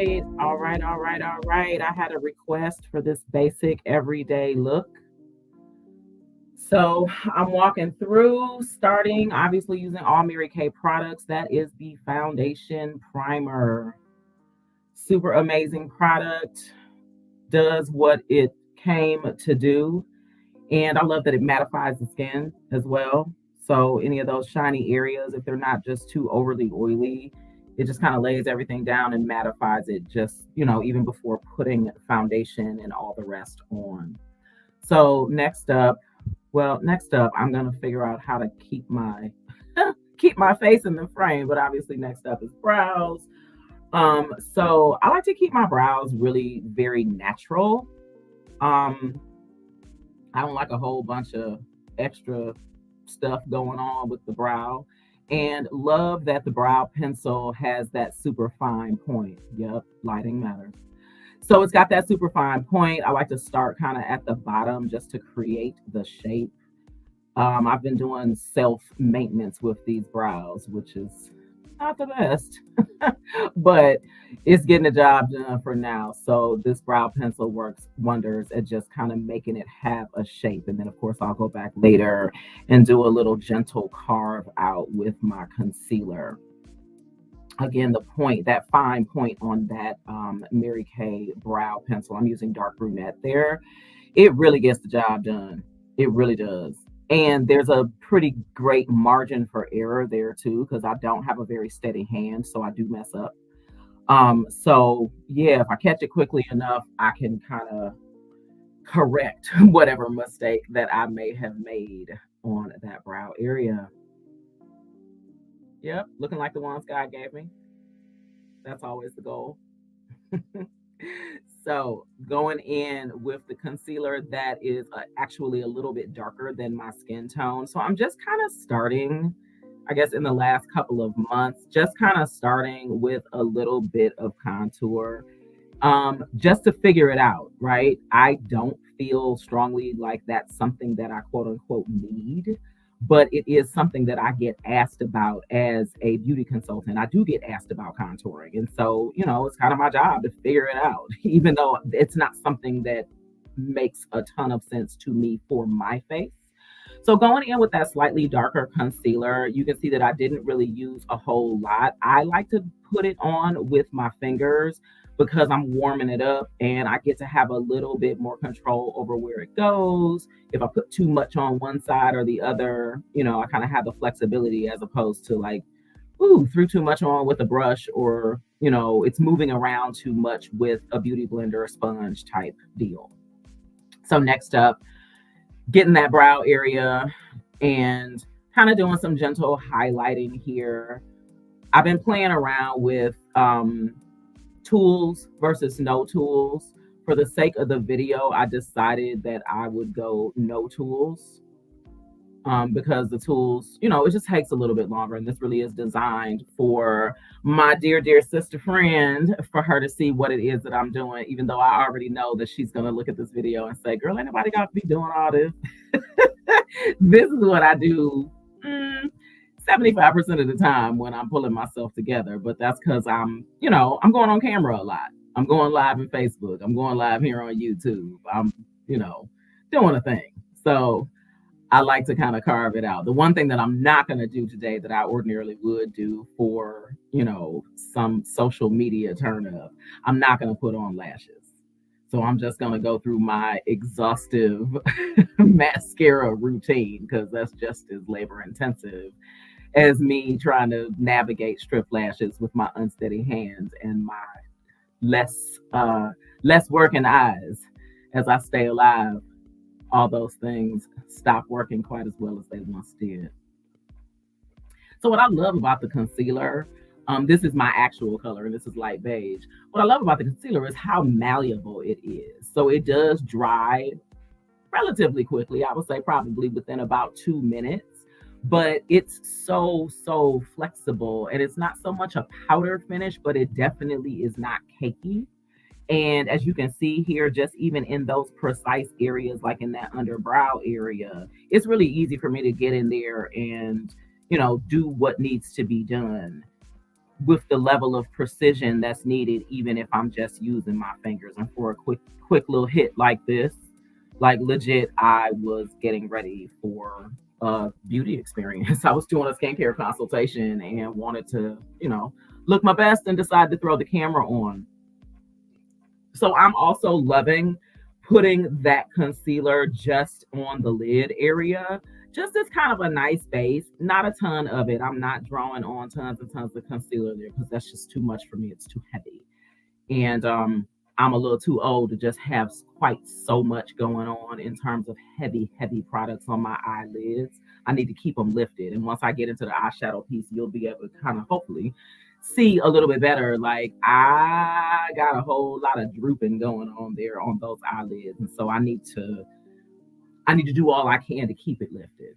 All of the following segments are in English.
All right. I had a request for this basic everyday look. So I'm walking through, starting obviously using all Mary Kay products. That is the foundation primer. Super amazing product. Does what it came to do. And I love that it mattifies the skin as well. So any of those shiny areas, if they're not just too overly oily, it just kind of lays everything down and mattifies it just, even before putting foundation and all the rest on. So next up, I'm gonna figure out how to keep my keep my face in the frame, but obviously next up is brows. So I like to keep my brows really very natural. Um, I don't like a whole bunch of extra stuff going on with the brow. And love that the brow pencil has that super fine point. Yep, lighting matters. So it's got that super fine point. I like to start kind of at the bottom just to create the shape. I've been doing self maintenance with these brows, which is not the best, but it's getting the job done for now. So this brow pencil works wonders at just kind of making it have a shape. And then, of course, I'll go back later and do a little gentle carve out with my concealer. Again, the point, that fine point on that Mary Kay brow pencil, I'm using dark brunette there. It really gets the job done. It really does. And there's a pretty great margin for error there too, because I don't have a very steady hand, so I do mess up. So yeah, if I catch it quickly enough, I can kind of correct whatever mistake that I may have made on that brow area. Yep, looking like the ones God gave me. That's always the goal. So going in with the concealer that is actually a little bit darker than my skin tone. So I'm just kind of starting, I guess, in the last couple of months, just kind of starting with a little bit of contour, just to figure it out, right? I don't feel strongly like that's something that I quote unquote need, but it is something that I get asked about as a beauty consultant. I do get asked about contouring. And so, it's kind of my job to figure it out, even though it's not something that makes a ton of sense to me for my face. So going in with that slightly darker concealer, you can see that I didn't really use a whole lot. I like to put it on with my fingers because I'm warming it up and I get to have a little bit more control over where it goes. If I put too much on one side or the other, I kind of have the flexibility as opposed to like, ooh, threw too much on with a brush or, it's moving around too much with a beauty blender or sponge type deal. So next up, getting that brow area and kind of doing some gentle highlighting here. I've been playing around with tools versus no tools. For the sake of the video, I decided that I would go no tools, because the tools, it just takes a little bit longer. And this really is designed for my dear, dear sister friend, for her to see what it is that I'm doing, even though I already know that she's going to look at this video and say, girl, ain't nobody got to be doing all this. This is what I do 75% of the time when I'm pulling myself together. But that's because I'm going on camera a lot. I'm going live on Facebook. I'm going live here on YouTube. I'm, doing a thing. So I like to kind of carve it out. The one thing that I'm not going to do today that I ordinarily would do for, some social media turn up, I'm not going to put on lashes. So I'm just going to go through my exhaustive mascara routine because that's just as labor intensive as me trying to navigate strip lashes with my unsteady hands and my less less working eyes as I stay alive. All those things stop working quite as well as they once did. So what I love about the concealer, this is my actual color and this is light beige. What I love about the concealer is how malleable it is. So it does dry relatively quickly. I would say probably within about 2 minutes, but it's so flexible and it's not so much a powder finish, but it definitely is not cakey. And as you can see here, just even in those precise areas, like in that underbrow area, it's really easy for me to get in there and, do what needs to be done. with the level of precision that's needed, even if I'm just using my fingers. And for a quick little hit like this, like legit, I was getting ready for a beauty experience. I was doing a skincare consultation and wanted to, look my best and decided to throw the camera on. So I'm also loving putting that concealer just on the lid area, just as kind of a nice base, not a ton of it. I'm not drawing on tons and tons of concealer there because that's just too much for me. It's too heavy. And I'm a little too old to just have quite so much going on in terms of heavy products on my eyelids. I need to keep them lifted. And once I get into the eyeshadow piece, you'll be able to kind of hopefully see a little bit better. Like I got a whole lot of drooping going on there on those eyelids. And so I need to do all I can to keep it lifted.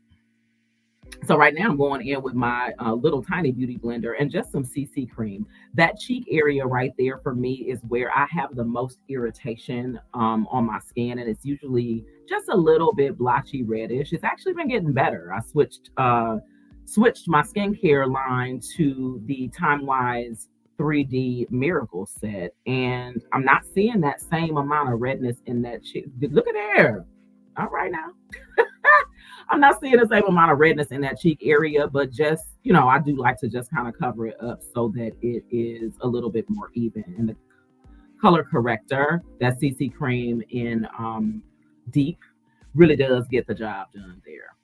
So right now I'm going in with my little tiny beauty blender and just some CC cream. That cheek area right there for me is where I have the most irritation on my skin, and it's usually just a little bit blotchy reddish. It's actually been getting better. I switched my skincare line to the Time Wise 3D Miracle set, and I'm not seeing that same amount of redness in that cheek. Look at there. All right now. I'm not seeing the same amount of redness in that cheek area, but just, I do like to just kind of cover it up so that it is a little bit more even. And the color corrector, that CC cream in Deep, really does get the job done there.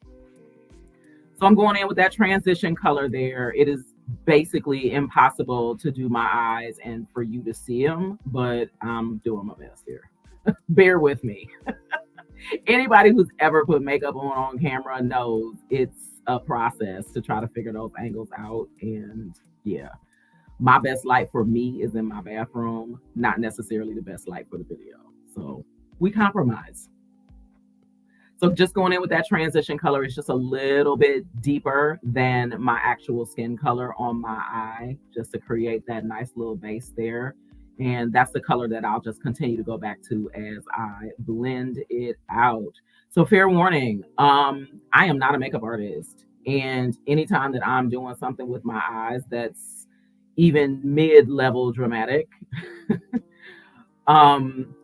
So I'm going in with that transition color there. It is basically impossible to do my eyes and for you to see them, but I'm doing my best here. Bear with me. Anybody who's ever put makeup on camera knows it's a process to try to figure those angles out. And yeah, my best light for me is in my bathroom, not necessarily the best light for the video. So we compromise. So just going in with that transition color is just a little bit deeper than my actual skin color on my eye, just to create that nice little base there. And that's the color that I'll just continue to go back to as I blend it out. So fair warning, I am not a makeup artist. And anytime that I'm doing something with my eyes that's even mid-level dramatic,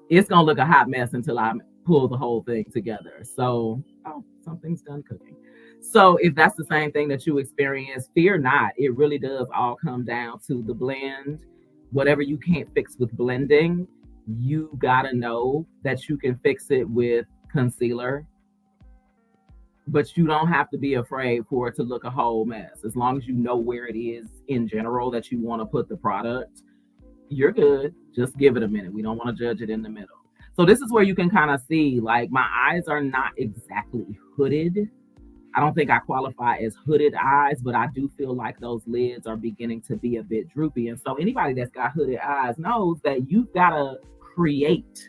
it's gonna look a hot mess until I pull the whole thing together. So, oh, something's done cooking. So if that's the same thing that you experience, fear not. It really does all come down to the blend. Whatever you can't fix with blending, you gotta know that you can fix it with concealer, but you don't have to be afraid for it to look a whole mess. As long as you know where it is in general that you want to put the product, you're good. Just give it a minute. We don't want to judge it in the middle. So this is where you can kind of see, like, my eyes are not exactly hooded. I don't think I qualify as hooded eyes, but I do feel like those lids are beginning to be a bit droopy. And so anybody that's got hooded eyes knows that you've got to create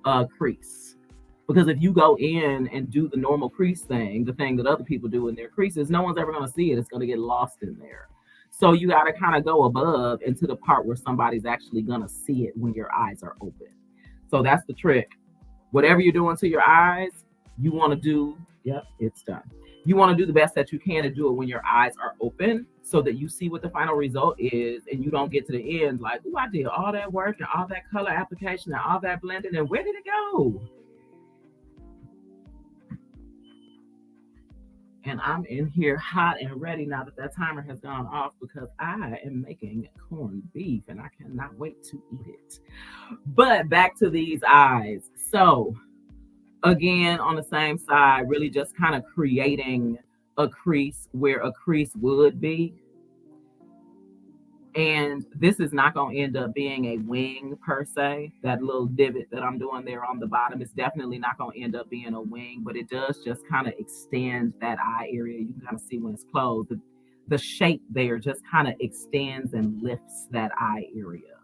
a crease. Because if you go in and do the normal crease thing, the thing that other people do in their creases, no one's ever going to see it. It's going to get lost in there. So you got to kind of go above into the part where somebody's actually going to see it when your eyes are open. So that's the trick. Whatever you're doing to your eyes, you want to do, yep, it's done. You want to do the best that you can to do it when your eyes are open so that you see what the final result is and you don't get to the end like, oh, I did all that work and all that color application and all that blending, and where did it go? And I'm in here hot and ready now that that timer has gone off because I am making corned beef and I cannot wait to eat it. But back to these eyes. So again, on the same side, really just kind of creating a crease where a crease would be. And this is not going to end up being a wing per se. That little divot that I'm doing there on the bottom is definitely not going to end up being a wing, but it does just kind of extend that eye area. You can kind of see when it's closed. The shape there just kind of extends and lifts that eye area.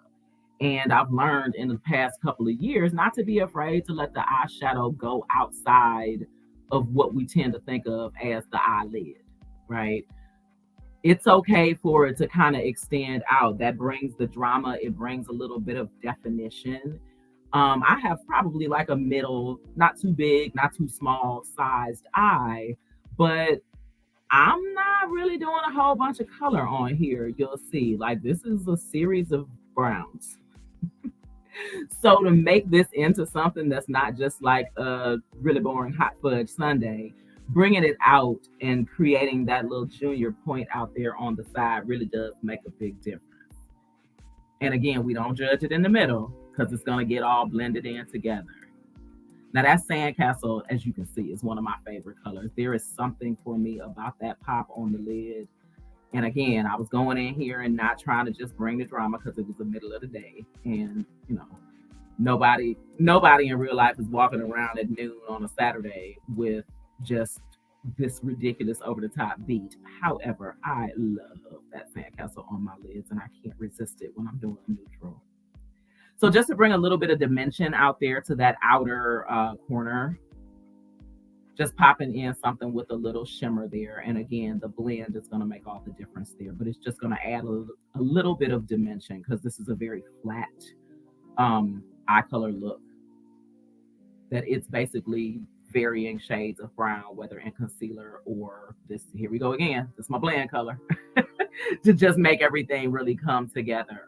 And I've learned in the past couple of years not to be afraid to let the eyeshadow go outside of what we tend to think of as the eyelid, right? It's okay for it to kind of extend out. That brings the drama. It brings a little bit of definition. I have probably like a middle, not too big, not too small sized eye, but I'm not really doing a whole bunch of color on here. You'll see, like, this is a series of browns. So to make this into something that's not just like a really boring hot fudge sundae, bringing it out and creating that little junior point out there on the side really does make a big difference. And again, we don't judge it in the middle because it's going to get all blended in together. Now that sandcastle, as you can see, is one of my favorite colors. There is something for me about that pop on the lid. And again, I was going in here and not trying to just bring the drama because it was the middle of the day. And, nobody in real life is walking around at noon on a Saturday with just this ridiculous over the top beat. However, I love that sandcastle on my lids and I can't resist it when I'm doing a neutral. So just to bring a little bit of dimension out there to that outer corner, just popping in something with a little shimmer there. And again, the blend is going to make all the difference there, but it's just going to add a little bit of dimension because this is a very flat eye color look that it's basically varying shades of brown, whether in concealer or this. Here we go again. This is my blend color to just make everything really come together.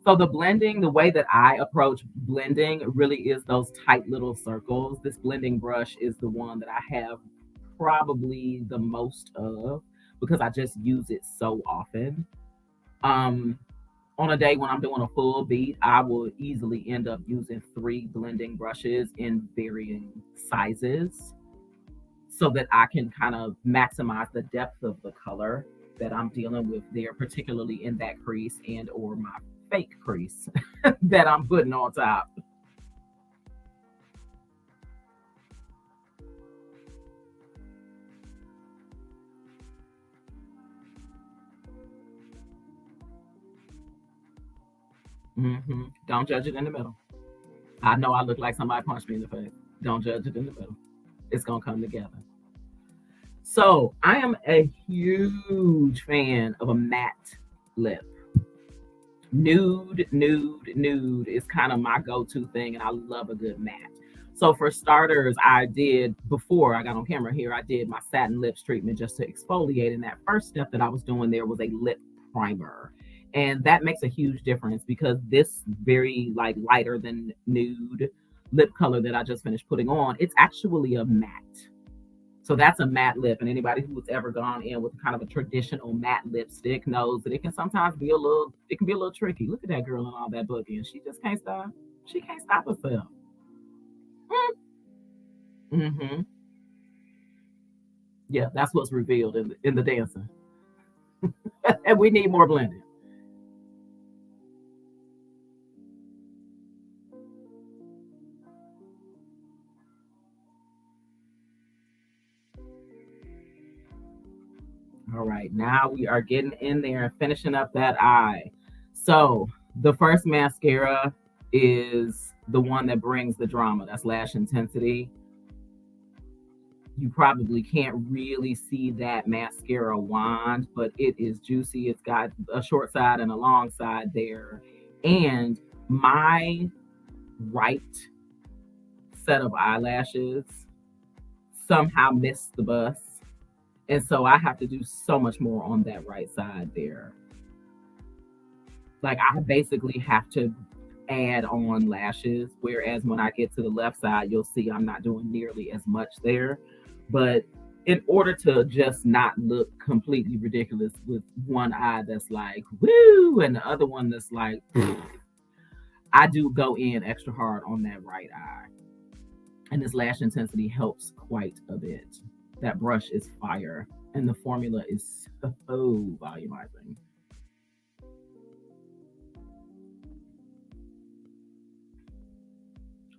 So the blending, the way that I approach blending really is those tight little circles. This blending brush is the one that I have probably the most of because I just use it so often. Um, on a day when I'm doing a full beat, I will easily end up using 3 blending brushes in varying sizes so that I can kind of maximize the depth of the color that I'm dealing with there, particularly in that crease and or my fake crease that I'm putting on top. Don't judge it in the middle. I know I look like somebody punched me in the face. Don't judge it in the middle. It's gonna come together. So I am a huge fan of a matte lip. Nude is kind of my go-to thing, and I love a good matte. So for starters, I did before I got on camera here, I did my satin lips treatment just to exfoliate. And that first step that I was doing there was a lip primer. And that makes a huge difference because this very like lighter than nude lip color that I just finished putting on, it's actually a matte. So that's a matte lip, and anybody who's ever gone in with kind of a traditional matte lipstick knows that it can sometimes be it can be a little tricky. Look at that girl and all that boogie, and she just can't stop. She can't stop herself. Mm-hmm. Yeah, that's what's revealed in the dancing, and we need more blending. All right, now we are getting in there and finishing up that eye. So the first mascara is the one that brings the drama. That's Lash Intensity. You probably can't really see that mascara wand, but it is juicy. It's got a short side and a long side there. And my right set of eyelashes somehow missed the bus. And so I have to do so much more on that right side there. Like I basically have to add on lashes, whereas when I get to the left side, you'll see I'm not doing nearly as much there. But in order to just not look completely ridiculous with one eye that's like woo and the other one that's like I do go in extra hard on that right eye. And this Lash Intensity helps quite a bit. That brush is fire and the formula is so volumizing.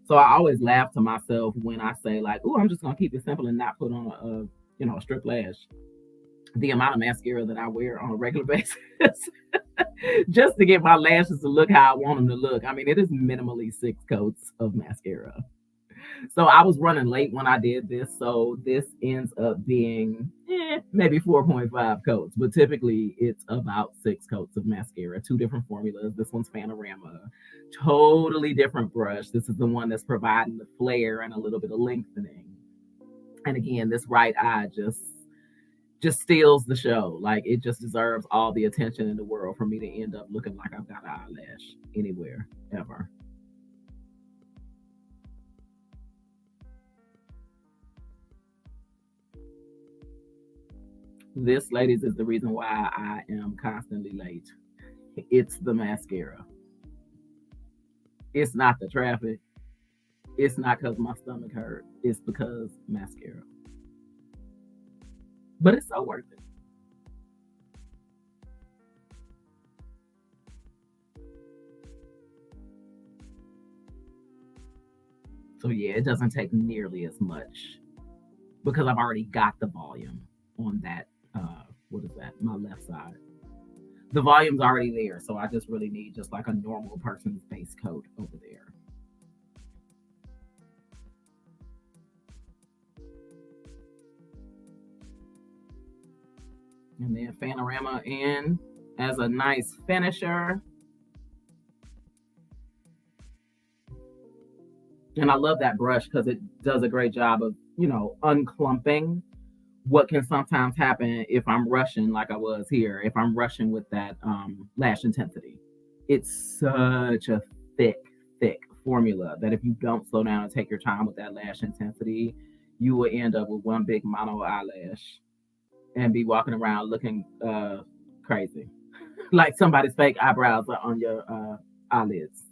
So I always laugh to myself when I say like, "Oh, I'm just gonna keep it simple and not put on a strip lash." The amount of mascara that I wear on a regular basis just to get my lashes to look how I want them to look. I mean, it is minimally 6 coats of mascara. So I was running late when I did this. So this ends up being maybe 4.5 coats, but typically it's about 6 coats of mascara, 2 different formulas. This one's Panorama, totally different brush. This is the one that's providing the flare and a little bit of lengthening. And again, this right eye just steals the show. Like it just deserves all the attention in the world for me to end up looking like I've got an eyelash anywhere ever. This, ladies, is the reason why I am constantly late. It's the mascara. It's not the traffic. It's not because my stomach hurt. It's because mascara. But it's so worth it. So yeah, it doesn't take nearly as much because I've already got the volume on that. What is that? My left side. The volume's already there, so I just really need just like a normal person's base coat over there. And then Panorama in as a nice finisher. And I love that brush because it does a great job of, unclumping what can sometimes happen if I'm rushing like I was here, if I'm rushing with that lash intensity. It's such a thick, thick formula that if you don't slow down and take your time with that lash intensity, you will end up with one big mono eyelash and be walking around looking crazy. Like somebody's fake eyebrows are on your eyelids.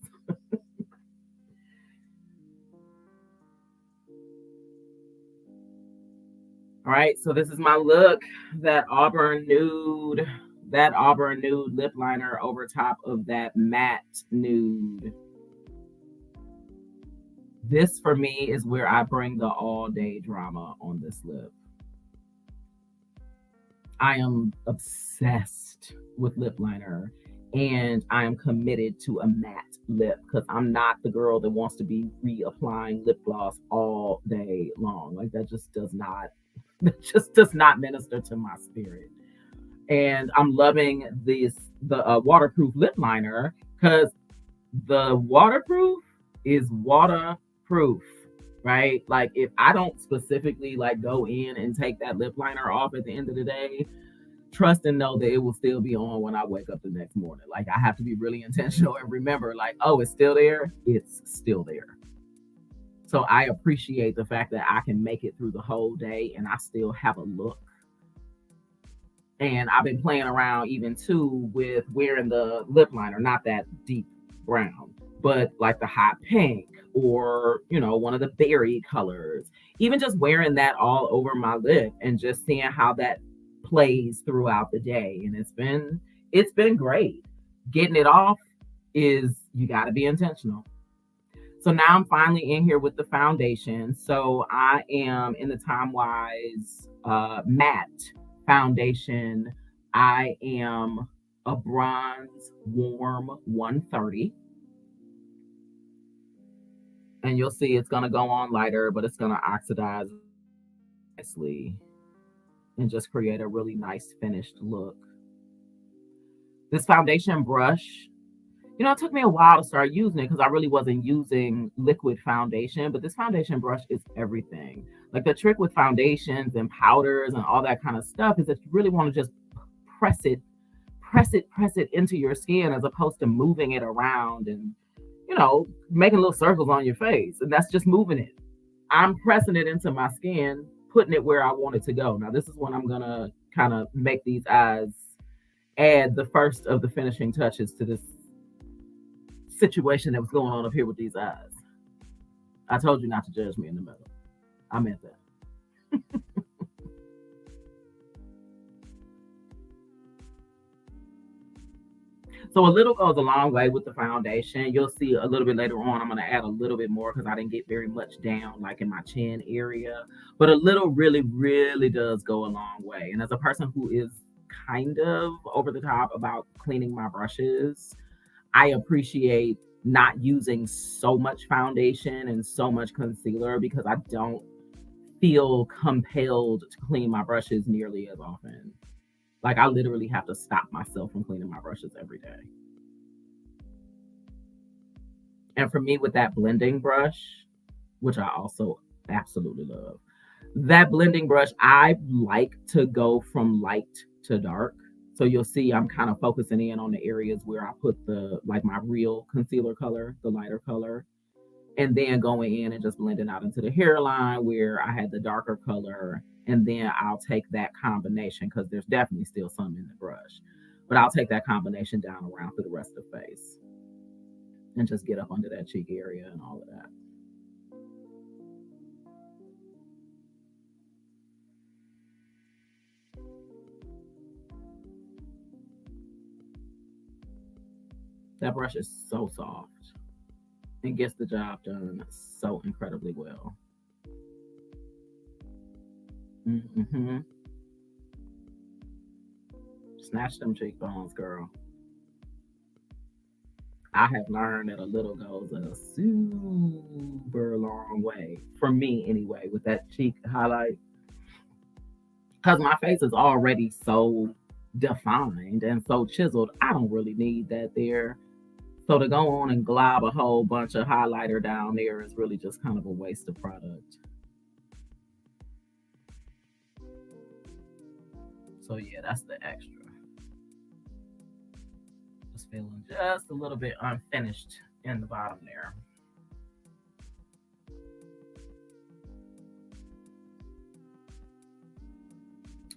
All right, so this is my look. That auburn nude, that auburn nude lip liner over top of that matte nude. This for me is where I bring the all day drama on this lip. I am obsessed with lip liner and I am committed to a matte lip because I'm not the girl that wants to be reapplying lip gloss all day long. Like that just does not that just does not minister to my spirit. And I'm loving the waterproof lip liner because the waterproof is waterproof, right? Like if I don't specifically like go in and take that lip liner off at the end of the day, trust and know that it will still be on when I wake up the next morning. Like I have to be really intentional and remember, like, oh, it's still there. It's still there. So I appreciate the fact that I can make it through the whole day and I still have a look. And I've been playing around even too with wearing the lip liner, not that deep brown, but like the hot pink or, one of the berry colors. Even just wearing that all over my lip and just seeing how that plays throughout the day. And it's been great. Getting it off is you got to be intentional. So now I'm finally in here with the foundation. So I am in the Time Wise matte foundation. I am a bronze warm 130. And you'll see it's going to go on lighter, but it's going to oxidize nicely and just create a really nice finished look. This foundation brush, it took me a while to start using it because I really wasn't using liquid foundation, but this foundation brush is everything. Like the trick with foundations and powders and all that kind of stuff is that you really want to just press it, press it into your skin as opposed to moving it around and, making little circles on your face. And that's just moving it. I'm pressing it into my skin, putting it where I want it to go. Now, this is when I'm going to kind of make these eyes add the first of the finishing touches to this situation that was going on up here with these eyes. I told you not to judge me in the middle. I meant that. So a little goes a long way with the foundation. You'll see a little bit later on, I'm going to add a little bit more because I didn't get very much down like in my chin area. But a little really, really does go a long way. And as a person who is kind of over the top about cleaning my brushes, I appreciate not using so much foundation and so much concealer because I don't feel compelled to clean my brushes nearly as often. Like I literally have to stop myself from cleaning my brushes every day. And for me with that blending brush, which I also absolutely love, That blending brush, I like to go from light to dark. So you'll see I'm kind of focusing in on the areas where I put the like my real concealer color, the lighter color, and then going in and just blending out into the hairline where I had the darker color. And then I'll take that combination because there's definitely still some in the brush, but I'll take that combination down around through the rest of the face and just get up under that cheek area and all of that. That brush is so soft and gets the job done so incredibly well. Hmm. Snatch them cheekbones, girl. I have learned that a little goes a super long way for me, anyway, with that cheek highlight, because my face is already so defined and so chiseled. I don't really need that there. So to go on and glob a whole bunch of highlighter down there is really just kind of a waste of product. So yeah, that's the extra. Just feeling just a little bit unfinished in the bottom there.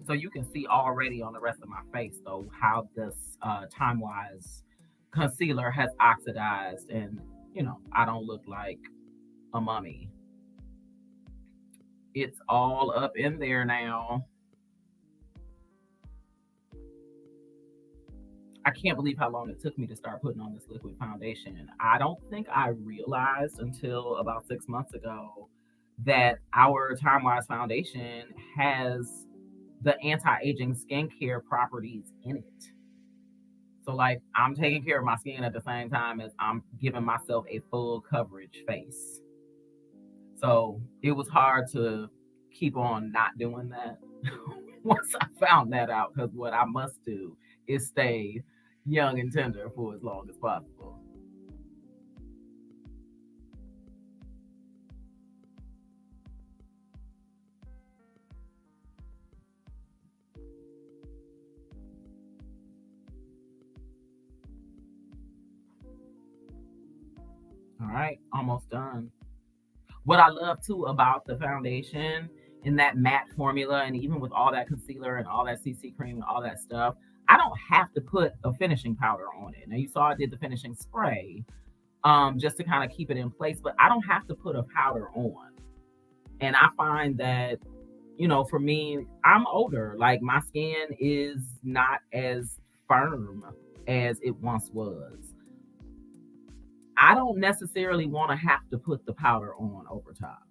So you can see already on the rest of my face though how this Time Wise concealer has oxidized, and I don't look like a mummy. It's all up in there now. I can't believe how long it took me to start putting on this liquid foundation. I don't think I realized until about 6 months ago that our Time Wise foundation has the anti-aging skincare properties in it. So like I'm taking care of my skin at the same time as I'm giving myself a full coverage face. So it was hard to keep on not doing that once I found that out, because what I must do is stay young and tender for as long as possible. All right, almost done. What I love too about the foundation in that matte formula, and even with all that concealer and all that CC cream and all that stuff, I don't have to put a finishing powder on it. Now you saw I did the finishing spray, just to kind of keep it in place, but I don't have to put a powder on. And I find that, for me, I'm older. Like my skin is not as firm as it once was. I don't necessarily want to have to put the powder on over top.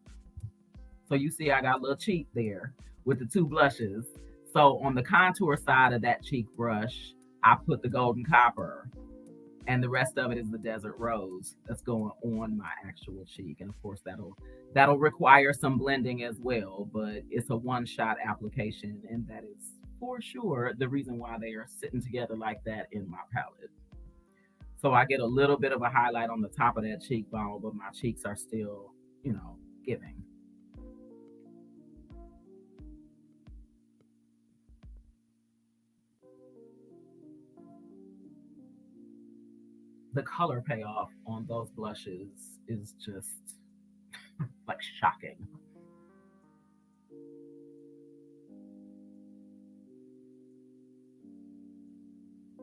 So you see, I got a little cheek there with the two blushes. So on the contour side of that cheek brush, I put the golden copper, and the rest of it is the desert rose that's going on my actual cheek. And of course, that'll require some blending as well, but it's a one-shot application, and that is for sure the reason why they are sitting together like that in my palette. So I get a little bit of a highlight on the top of that cheekbone, but my cheeks are still, giving. The color payoff on those blushes is just like shocking.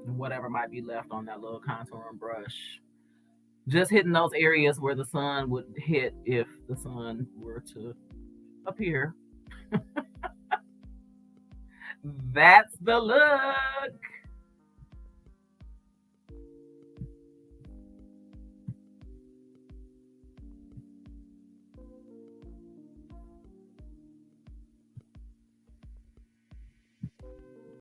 And whatever might be left on that little contouring brush, just hitting those areas where the sun would hit if the sun were to appear. That's the look.